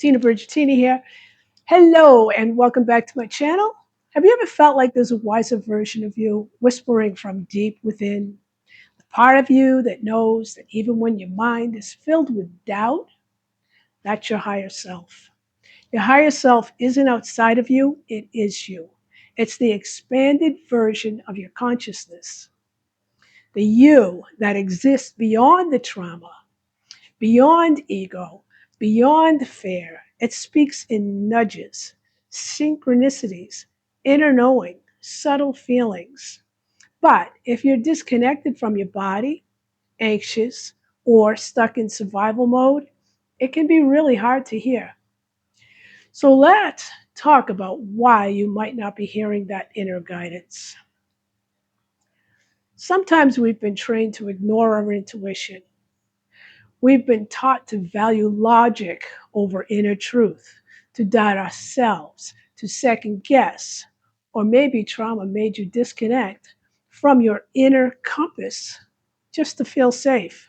Tina Bridgettini here. Hello and welcome back to my channel. Have you ever felt like there's a wiser version of you whispering from deep within? The part of you that knows that even when your mind is filled with doubt, that's your higher self. Your higher self isn't outside of you, it is you. It's the expanded version of your consciousness. The you that exists beyond the trauma, beyond ego, beyond fear. It speaks in nudges, synchronicities, inner knowing, subtle feelings. But if you're disconnected from your body, anxious, or stuck in survival mode, it can be really hard to hear. So let's talk about why you might not be hearing that inner guidance. Sometimes we've been trained to ignore our intuition. We've been taught to value logic over inner truth, to doubt ourselves, to second guess, or maybe trauma made you disconnect from your inner compass just to feel safe.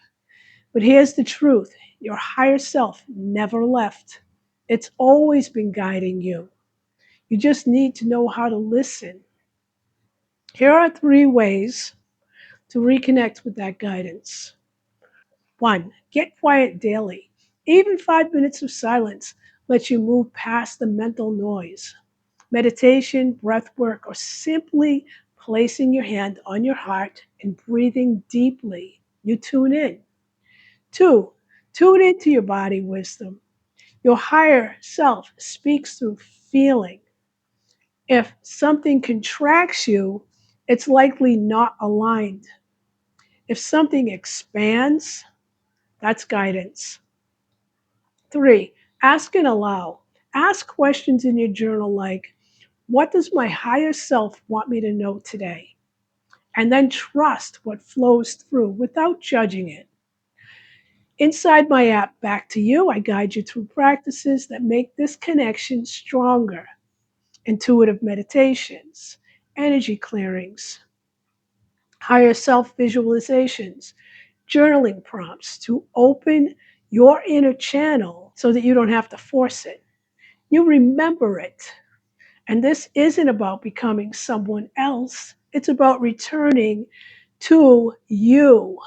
But here's the truth, your higher self never left. It's always been guiding you. You just need to know how to listen. Here are 3 ways to reconnect with that guidance. 1, get quiet daily. Even 5 minutes of silence lets you move past the mental noise. Meditation, breath work, or simply placing your hand on your heart and breathing deeply. You tune in. 2, tune into your body wisdom. Your higher self speaks through feeling. If something contracts you, it's likely not aligned. If something expands, that's guidance. 3, ask and allow. Ask questions in your journal like, what does my higher self want me to know today? And then trust what flows through without judging it. Inside my app, Back to You, I guide you through practices that make this connection stronger. Intuitive meditations, energy clearings, higher self visualizations, journaling prompts to open your inner channel so that you don't have to force it. You remember it. And this isn't about becoming someone else. It's about returning to you,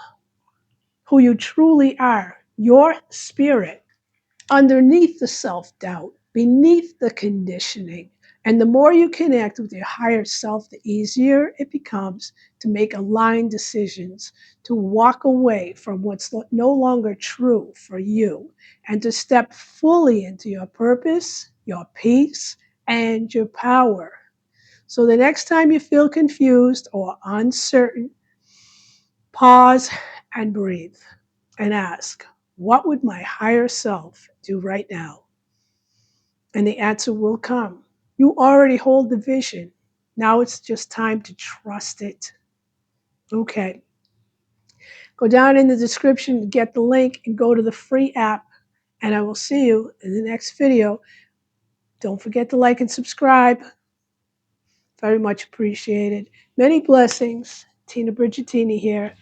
who you truly are, your spirit, underneath the self doubt, beneath the conditioning. And the more you connect with your higher self, the easier it becomes to make aligned decisions, to walk away from what's no longer true for you, and to step fully into your purpose, your peace, and your power. So the next time you feel confused or uncertain, pause and breathe and ask, what would my higher self do right now? And the answer will come. You already hold the vision. Now it's just time to trust it. Okay. Go down in the description, get the link, and go to the free app. And I will see you in the next video. Don't forget to like and subscribe. Very much appreciated. Many blessings. Tina Bridgettini here.